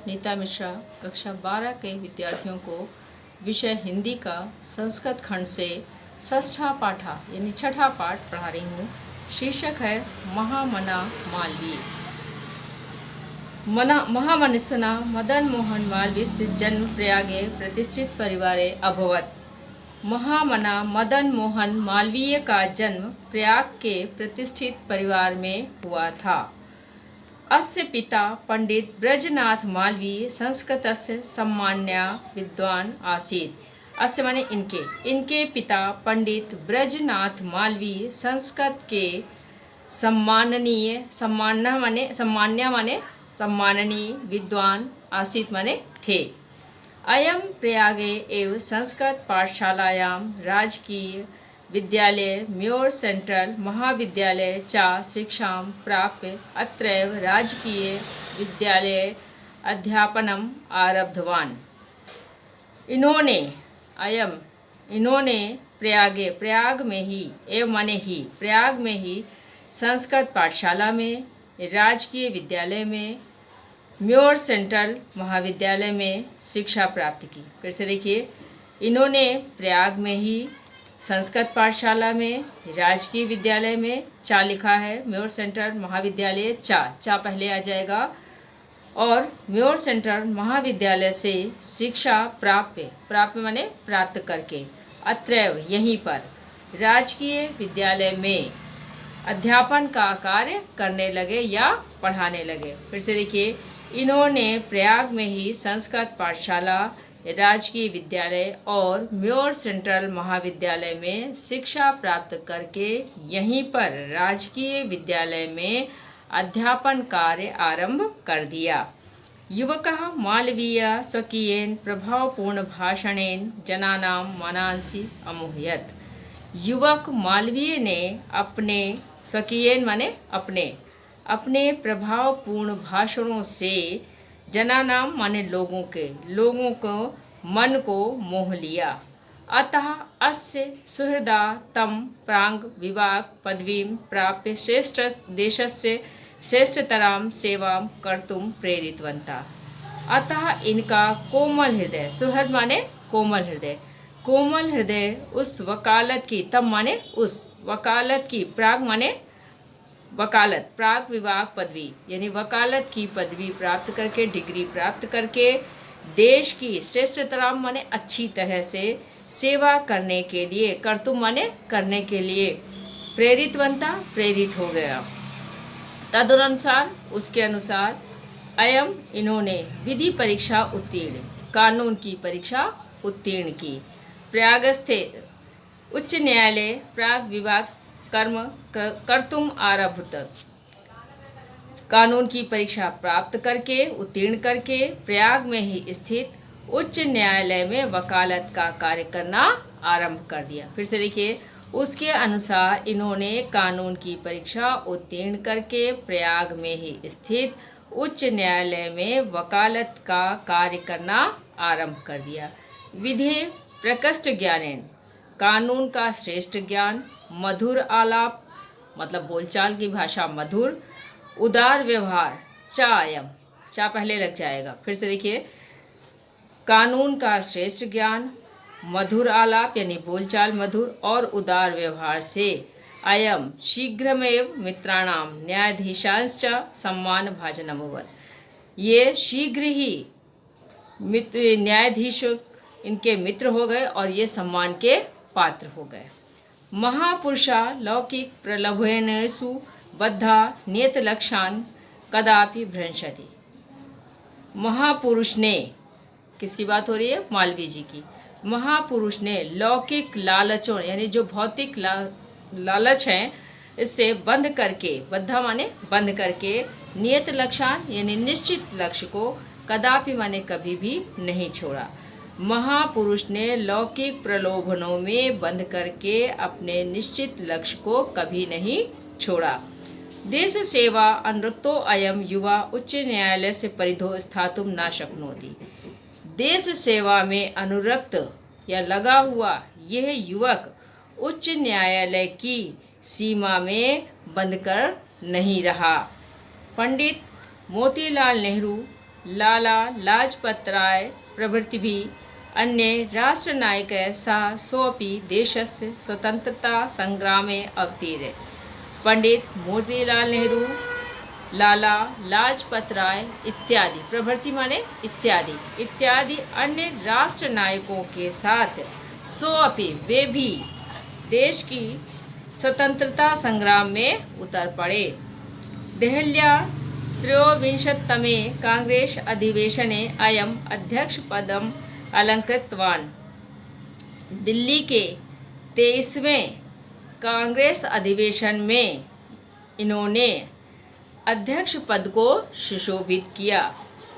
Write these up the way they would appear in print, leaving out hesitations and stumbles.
नीता मिश्रा कक्षा 12 के विद्यार्थियों को विषय हिंदी का संस्कृत खंड से षष्ठा पाठा यानी छठा पाठ पढ़ा रही हूँ। शीर्षक है महामना मालवीय। महामनीषिणा मदन मोहन मालवीय जन्म प्रयागे प्रतिष्ठित परिवारे अभवत्। महामना मदन मोहन मालवीय का जन्म प्रयाग के प्रतिष्ठित परिवार में हुआ था। अस्य पिता पंडित ब्रजनाथ मालवीय संस्कृतस्य सम्मान्य विद्वान आसीत्। अस्य माने इनके पिता पंडित ब्रजनाथ मालवीय संस्कृत के सम्माननीय विद्वान आसीत् माने थे। अयं प्रयागे एव संस्कृत पाठशालायां राजकीय विद्यालय म्योर सेंट्रल महाविद्यालय च शिक्षां प्राप्य अत्रैव राजकीय विद्यालये अध्यापनम् आरब्धवान्। इन्होंने प्रयाग में ही संस्कृत पाठशाला में, राजकीय विद्यालय में, म्योर सेंट्रल महाविद्यालय में शिक्षा प्राप्त की। फिर से देखिए, इन्होंने प्रयाग में ही संस्कृत पाठशाला में, राजकीय विद्यालय में, चा लिखा है, म्योर सेंट्रल महाविद्यालय चा पहले आ जाएगा, और म्योर सेंट्रल महाविद्यालय से शिक्षा प्राप्त माने प्राप्त करके, अत्रैव यहीं पर राजकीय विद्यालय में अध्यापन का कार्य करने लगे या पढ़ाने लगे। फिर से देखिए, इन्होंने प्रयाग में ही संस्कृत पाठशाला, राजकीय विद्यालय और म्योर सेंट्रल महाविद्यालय में शिक्षा प्राप्त करके यहीं पर राजकीय विद्यालय में अध्यापन कार्य आरंभ कर दिया। युवकः मालवीय स्वकीयेन प्रभावपूर्ण भाषणेन जनानां मनांसि अमोहयत्। युवक मालवीय ने अपने स्वकीयेन माने अपने प्रभावपूर्ण भाषणों से जनानाम माने लोगों को मन को मोह लिया। अतः अस्य सुहृदा तम प्रांग विभाग पदवीं प्राप्य देशस्य श्रेष्ठतरां सेवां कर्तुं प्रेरितवन्तः। अतः इनका कोमल हृदय, सुहृद माने कोमल हृदय उस वकालत की, तम माने उस वकालत की, प्राग माने वकालत, प्राग विभाग पदवी यानी वकालत की पदवी प्राप्त करके, डिग्री प्राप्त करके देश की श्रेष्ठतराम माने अच्छी तरह से सेवा करने के लिए, कर्तुम माने करने के लिए, प्रेरित हो गया। तदनुसार उसके अनुसार इन्होंने विधि परीक्षा उत्तीर्ण, कानून की परीक्षा उत्तीर्ण की। प्रयागस्थे उच्च न्यायालय प्राग विभाग कर्तुम आरभत। कानून की परीक्षा प्राप्त करके, उत्तीर्ण करके प्रयाग में ही स्थित उच्च न्यायालय में वकालत का कार्य करना आरंभ कर दिया। फिर से देखिए, उसके अनुसार इन्होंने कानून की परीक्षा उत्तीर्ण करके प्रयाग में ही स्थित उच्च न्यायालय में वकालत का कार्य करना आरंभ कर दिया। विधे प्रकृष्ट ज्ञानेन, कानून का श्रेष्ठ ज्ञान, मधुर आलाप मतलब बोलचाल की भाषा मधुर, उदार व्यवहार, चा पहले लग जाएगा। फिर से देखिए, कानून का श्रेष्ठ ज्ञान, मधुर आलाप यानी बोलचाल मधुर और उदार व्यवहार से अयम शीघ्रमेव मित्राणाम न्यायाधीशांश्च सम्मान भाजनमवत्। ये शीघ्र ही न्यायाधीशों इनके मित्र हो गए और ये सम्मान के पात्र हो गए। महापुरुषा लौकिक प्रलोभनेषु बद्धा नियत लक्ष्यान् कदापि भ्रंशति। महापुरुष ने, किसकी बात हो रही है? मालवीय जी की। महापुरुष ने लौकिक लालचों यानी जो भौतिक लालच हैं इससे बद्धा माने बंद करके, नियत लक्ष्यान् यानी निश्चित लक्ष्य को, कदापि माने कभी भी नहीं छोड़ा। महापुरुष ने लौकिक प्रलोभनों में बंध करके अपने निश्चित लक्ष्य को कभी नहीं छोड़ा। देश सेवा अनुरक्तो अयम युवा उच्च न्यायालय से परिधो स्थातुम न शक्नोति। देश सेवा में अनुरक्त या लगा हुआ यह युवक उच्च न्यायालय की सीमा में बंध कर नहीं रहा। पंडित मोतीलाल नेहरू लाला लाजपत राय प्रभृति भी अन्य राष्ट्रनायकैः सह सोऽपि देशस्य स्वतन्त्रता संग्रामे अवतीरे। पंडित मोतीलाल नेहरू, लाला लाजपत राय इत्यादि, प्रभृति माने इत्यादि इत्यादि अन्य राष्ट्र नायकों के साथ सोअपि वे भी देश की स्वतंत्रता संग्राम में उतर पड़े। देहल्या त्रयोविंशतितमे कांग्रेस अधिवेशने अयम् अध्यक्षपदम् अलङ्कृतवान्। दिल्ली के 23वें कांग्रेस अधिवेशन में इन्होंने अध्यक्ष पद को सुशोभित किया।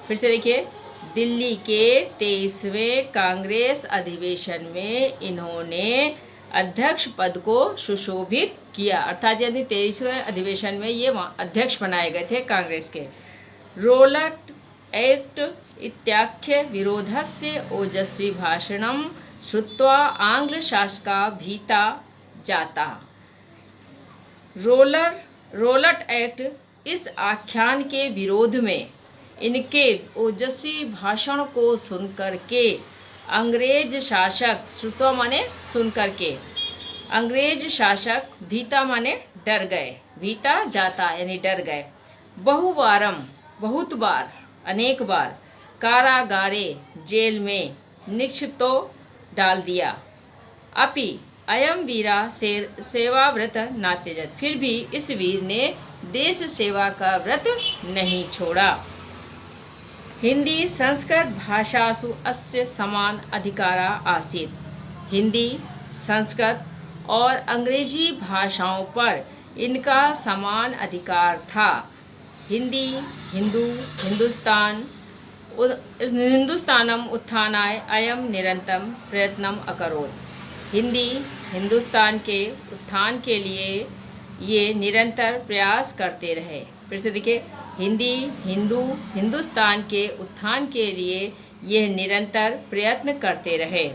फिर से देखिए, दिल्ली के 23वें कांग्रेस अधिवेशन में इन्होंने अध्यक्ष पद को सुशोभित किया, अर्थात यदि 23वें अधिवेशन में ये अध्यक्ष बनाए गए थे कांग्रेस के। रोलट एक्ट इत्याख्य विरोधस्य ओजस्वी भाषणं श्रुत्वा आंग्ल शासका भीता जाता। रोलट एक्ट, इस आख्यान के विरोध में इनके ओजस्वी भाषण को सुनकर के अंग्रेज शासक, श्रुत्वा माने सुनकर के, अंग्रेज शासक भीता माने डर गए, भीता जाता यानी डर गए। बहुवारम, बहुत बार, अनेक बार, कारागारे, जेल में निक्षिप्तो डाल दिया। अपि अयम वीरा सेवा व्रत न त्यजत, फिर भी इस वीर ने देश सेवा का व्रत नहीं छोड़ा। हिंदी संस्कृत भाषासु अस्य समान अधिकारा आसीत्। हिंदी, संस्कृत और अंग्रेजी भाषाओं पर इनका समान अधिकार था। हिंदी, हिंदू, हिंदुस्तानम उत्थानाय अयम निरंतरम प्रयत्नम अकरोत्। हिंदी, हिंदुस्तान के उत्थान के लिए ये निरंतर प्रयास करते रहे। फिर से देखिए, हिंदी, हिंदू, हिंदुस्तान के उत्थान के लिए ये निरंतर प्रयत्न करते रहे।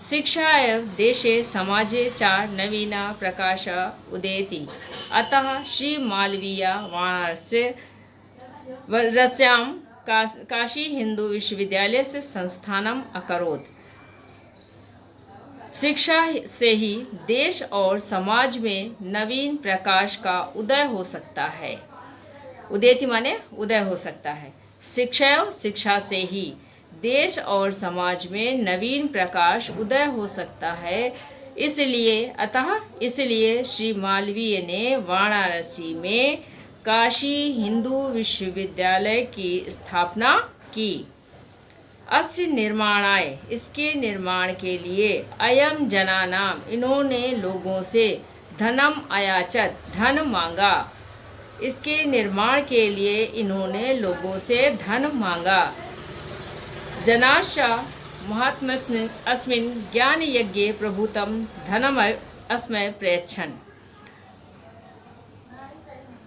शिक्षा एवं देशे समाजे च नवीना प्रकाश उदेति, अतः श्री मालवीय वाराणस्य रस्यां काशी हिंदू विश्वविद्यालय से संस्थानम अकरोत्। शिक्षा से ही देश और समाज में नवीन प्रकाश का उदय हो सकता है। उदेति माने उदय हो सकता है। शिक्षा से ही देश और समाज में नवीन प्रकाश उदय हो सकता है। इसलिए श्री मालवीय ने वाराणसी में काशी हिंदू विश्वविद्यालय की स्थापना की। अस्य निर्माणाय, इसके निर्माण के लिए, अयम जनानाम, इन्होंने लोगों से, धनम अयाचत, धन मांगा। इसके निर्माण के लिए इन्होंने लोगों से धन मांगा। जनाश्च महात्मस्मिन् अस्मिन् ज्ञान यज्ञे प्रभूतं धनम अस्मै प्रयच्छन्।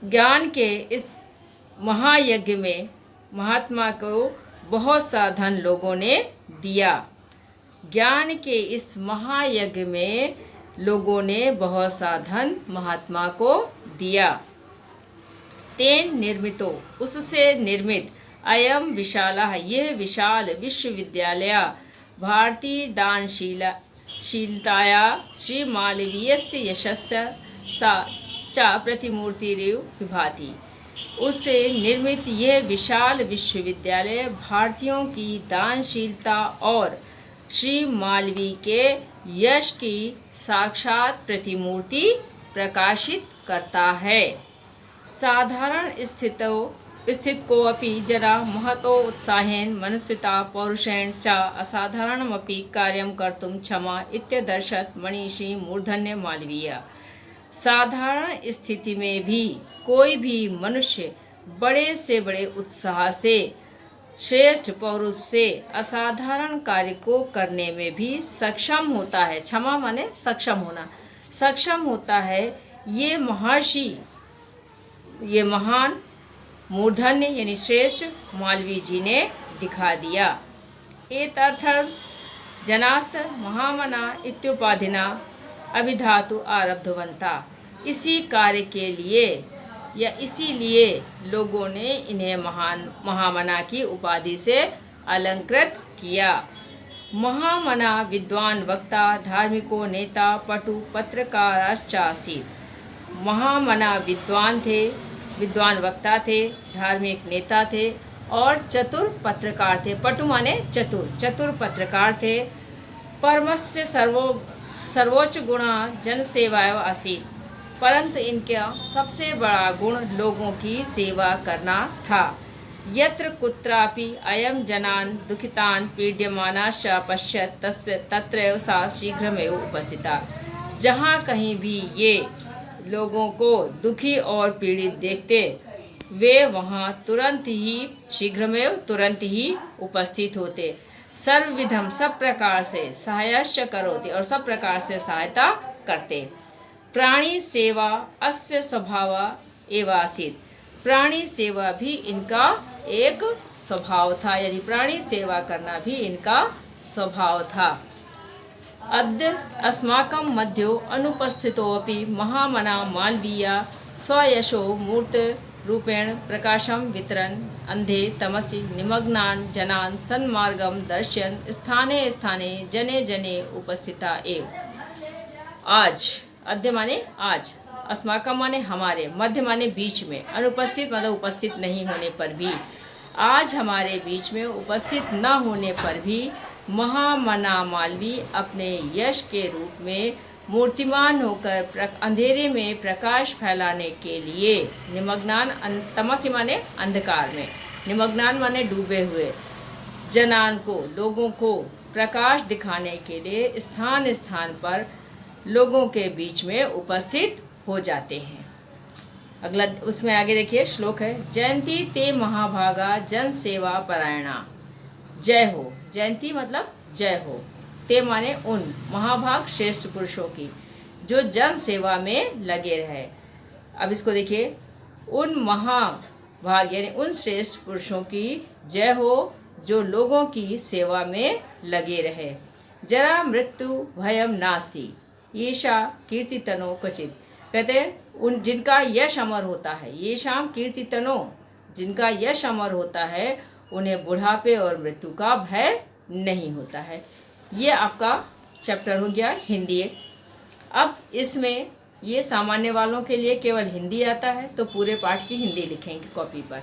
ज्ञान के इस महायज्ञ में महात्मा को बहुत सा धन लोगों ने दिया। ज्ञान के इस महायज्ञ में लोगों ने बहुत सा धन महात्मा को दिया। तेन निर्मितो, उससे निर्मित, अयम विशाला, यह विशाल विश्वविद्यालय, भारतीय दानशीलताया श्री मालवीयस्य यशस्य सा च प्रतिमूर्तिरिव विभाति। उससे निर्मित यह विशाल विश्वविद्यालय भारतीयों की दानशीलता और श्री मालवीय के यश की साक्षात प्रतिमूर्ति प्रकाशित करता है। साधारण स्थित को अपि जना महतो उत्साहेन मनसिता पौरुषेण च असाधारणमपि कार्यं कर्तुं क्षमा इत्यदर्शत मनीषी मूर्धन्य मालवीय। साधारण स्थिति में भी कोई भी मनुष्य बड़े से बड़े उत्साह से, श्रेष्ठ पौरुष से असाधारण कार्य को करने में भी सक्षम होता है। क्षमा माने सक्षम होना, सक्षम होता है। ये महर्षि, ये महान मूर्धन्य यानी श्रेष्ठ मालवीय जी ने दिखा दिया। एतदर्थं जनास्त महामना इत्युपाधिना अभिधातु आरब्धवंता। इसी कार्य के लिए या इसीलिए लोगों ने इन्हें महामना की उपाधि से अलंकृत किया। महामना विद्वान वक्ता धार्मिको नेता पटु पत्रकाराश्चासीत्। महामना विद्वान थे, विद्वान वक्ता थे, धार्मिक नेता थे और चतुर पत्रकार थे। पटु माने चतुर, चतुर पत्रकार थे। परमस्य सर्वोच्च गुणा जनसेवाय आसीत्। परंतु इनका सबसे बड़ा गुण लोगों की सेवा करना था। यत्र कुत्रापि अयम जनान् दुखितान् पीड्यमानाश्च पश्यत् तत्रैव सा शीघ्रमेव उपस्थिता। जहाँ कहीं भी ये लोगों को दुखी और पीड़ित देखते, वे वहाँ तुरंत ही उपस्थित होते। सर्वविधम, सब प्रकार से सहायश्च करोति, और सब प्रकार से सहायता करते। प्राणी सेवा अस्य स्वभाव एवासीत्। प्राणी सेवा भी इनका एक स्वभाव था, यानी प्राणी सेवा करना भी इनका स्वभाव था। अद्य अस्माकं मध्यो अनुपस्थितोऽपि महामना मालवीय स्वयशो मूर्त रूपेण प्रकाशम वितरन् अंधे तमसि निमग्नान् जनान् सन्मार्गं दर्शयन् स्थाने स्थाने जने जने उपस्थिता एव। आज, अद्य माने आज, अस्माकं माने हमारे, मध्य माने बीच में, अनुपस्थित मतलब उपस्थित नहीं होने पर भी, आज हमारे बीच में उपस्थित न होने पर भी महामना मालवी अपने यश के रूप में मूर्तिमान होकर अंधेरे में प्रकाश फैलाने के लिए निमग्नान, तमसि माने अंधकार में, निमग्नान माने डूबे हुए, जनान को, लोगों को प्रकाश दिखाने के लिए स्थान स्थान पर लोगों के बीच में उपस्थित हो जाते हैं। अगला उसमें आगे देखिए श्लोक है, जयंती ते महाभागा जन सेवा परायणा। जय हो, जयंती मतलब जय हो, ते माने उन महाभाग श्रेष्ठ पुरुषों की जो जन सेवा में लगे रहे। अब इसको देखिए, उन महाभाग यानी उन श्रेष्ठ पुरुषों की जय हो जो लोगों की सेवा में लगे रहे। जरा मृत्यु भयम नास्ति येषा कीर्तितनो क्वचित। कहते हैं उन जिनका यश अमर होता है, ये शाम कीर्तितनो, जिनका यश अमर होता है, उन्हें बुढ़ापे और मृत्यु का भय नहीं होता है। ये आपका चैप्टर हो गया हिंदी। अब इसमें ये सामान्य वालों के लिए केवल हिंदी आता है तो पूरे पाठ की हिंदी लिखेंगे कॉपी पर।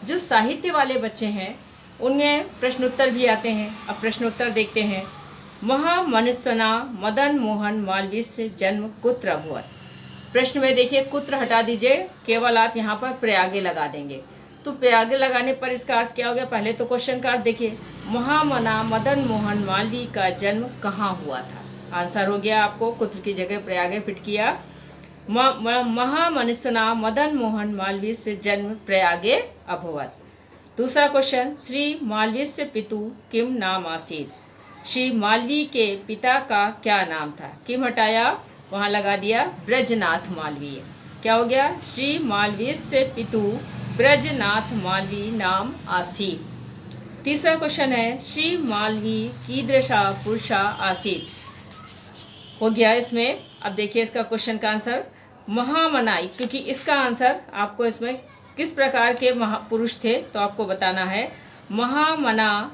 जो साहित्य वाले बच्चे हैं उन्हें प्रश्नोत्तर भी आते हैं। अब प्रश्नोत्तर देखते हैं। महामनुष्यना मदन मोहन मालवीय जन्म कुत्र अभवत्। प्रश्न में देखिए कुत्र हटा दीजिए, केवल आप यहाँ पर प्रयागे लगा देंगे। तो प्रयागे लगाने पर इसका अर्थ क्या हो गया? पहले तो क्वेश्चन का अर्थ देखिए, महामना मदन मोहन मालवीय का जन्म कहाँ हुआ था? आंसर हो गया आपको, कुत्र की जगह प्रयागे फिट किया। महामनुष्यना मदन मोहन मालवीय से जन्म प्रयागे अभवत्। दूसरा क्वेश्चन, श्री मालवीय से पितु किम नाम आसीत्। श्री मालवीय के पिता का क्या नाम था? किम हटाया, वहाँ लगा दिया ब्रजनाथ मालवीय। क्या हो गया? श्री मालवीय से पितु ब्रजनाथ मालवीय नाम आसीत्। तीसरा क्वेश्चन है, श्री मालवीय कीदृशा पुरुषा आसीत्। हो गया इसमें। अब देखिए इसका क्वेश्चन का आंसर, महामनाई, क्योंकि इसका आंसर आपको इसमें किस प्रकार के महापुरुष थे तो आपको बताना है। महामना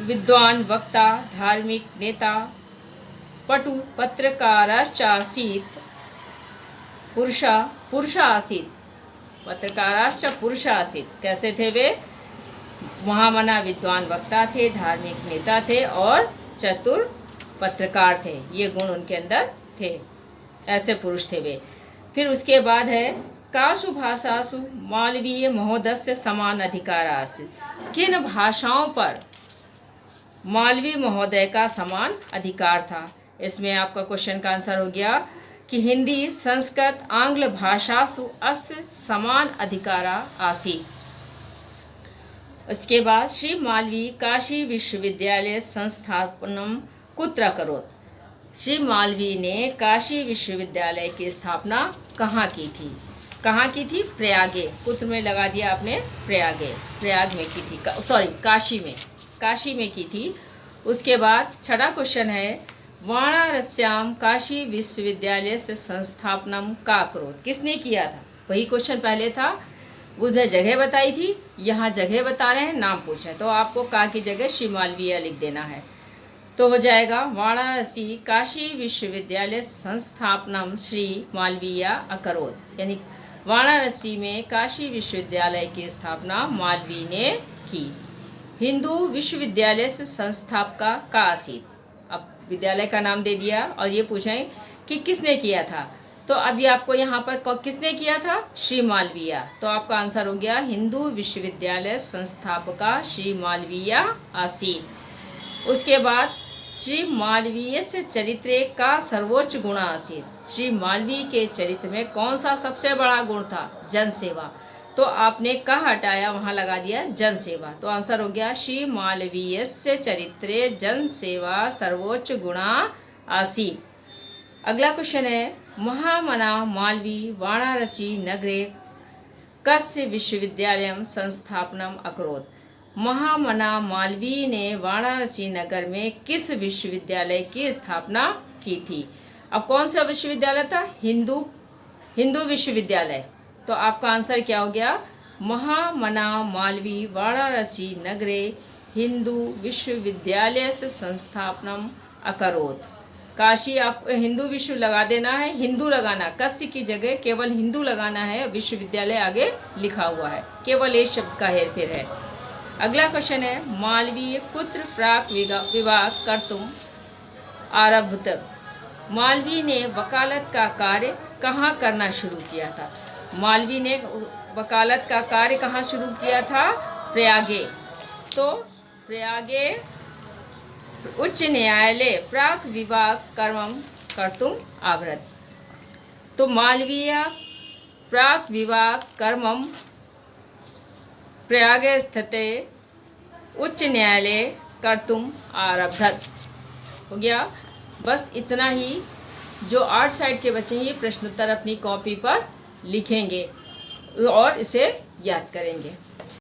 विद्वान वक्ता धार्मिक नेता पटु पत्रकाराश्चासीत् पुरुषा आसीत्। पत्रकाराश्च पुरुषा आसीत्। कैसे थे वे? महामना विद्वान वक्ता थे, धार्मिक नेता थे और चतुर पत्रकार थे। ये गुण उनके अंदर थे, ऐसे पुरुष थे वे। फिर उसके बाद है, कासु भाषासु मालवीय महोदय समान अधिकार आसीत्। किन भाषाओं पर मालवीय महोदय का समान अधिकार था? इसमें आपका क्वेश्चन का आंसर हो गया कि हिंदी संस्कृत आंग्ल भाषासु अस्य समान अधिकारा आसीत्। उसके बाद, श्री मालवीय काशी विश्वविद्यालय संस्थापनम कुत्र अकरोत्। श्री मालवीय ने काशी विश्वविद्यालय की स्थापना कहाँ की थी? कहाँ की थी? प्रयागे। कुत्र में लगा दिया आपने प्रयागे, प्रयाग में की थी, काशी में की थी। उसके बाद छठा क्वेश्चन है, वाराणस्याम काशी विश्वविद्यालय से संस्थापनम का अकरोत्। किसने किया था? वही क्वेश्चन पहले था, उसने जगह बताई थी, यहाँ जगह बता रहे हैं, नाम पूछे, तो आपको का की जगह श्री मालवीय लिख देना है। तो हो जाएगा वाराणसी काशी विश्वविद्यालय संस्थापनम श्री मालवीय अकरोत, यानी वाराणसी में काशी विश्वविद्यालय की स्थापना मालवीय ने की। हिंदू विश्वविद्यालय से संस्थापका का आसीत, अब विद्यालय का नाम दे दिया और ये पूछें कि किसने किया था, तो अभी आपको यहाँ पर किसने किया था, श्री मालवीय, तो आपका आंसर हो गया हिंदू विश्वविद्यालय संस्थापका श्री मालवीय आसीत। उसके बाद श्री मालवीय से चरित्र का सर्वोच्च गुण आसीत, श्री मालवीय के चरित्र में कौन सा सबसे बड़ा गुण था, जन सेवा, तो आपने का हटाया वहाँ लगा दिया जन सेवा, तो आंसर हो गया श्री मालवीय से चरित्रे जन सेवा सर्वोच्च गुणा आसीत। अगला क्वेश्चन है महामना मालवीय वाराणसी नगरे कस्य विश्वविद्यालय संस्थापनम अकरोत, महामना मालवीय ने वाराणसी नगर में किस विश्वविद्यालय की स्थापना की थी। अब कौन सा विश्वविद्यालय था, हिंदू विश्वविद्यालय, तो आपका आंसर क्या हो गया, महामना मालवीय वाराणसी नगरे हिंदू विश्वविद्यालय से संस्थापनम अकरोत। काशी आप हिंदू विश्व लगा देना है, हिंदू लगाना, कस्य की जगह केवल हिंदू लगाना है, विश्वविद्यालय आगे लिखा हुआ है, केवल एक शब्द का हेरफेर है। अगला क्वेश्चन है मालवीय कुत्र प्राक विवाह कर्तुम आरभत, मालवीय ने वकालत का कार्य कहाँ करना शुरू किया था, मालवीय ने वकालत का कार्य कहाँ शुरू किया था, प्रयागे, तो प्रयागे उच्च न्यायालय प्राक विवाह कर्मम कर्तुम आभरत, तो मालवीय प्राक विवाह कर्मम प्रयागे स्थिते उच्च न्यायालय कर्तुम आरभत। हो गया, बस इतना ही। जो 8 साइड के बच्चे हैं ये प्रश्नोत्तर अपनी कॉपी पर लिखेंगे और इसे याद करेंगे।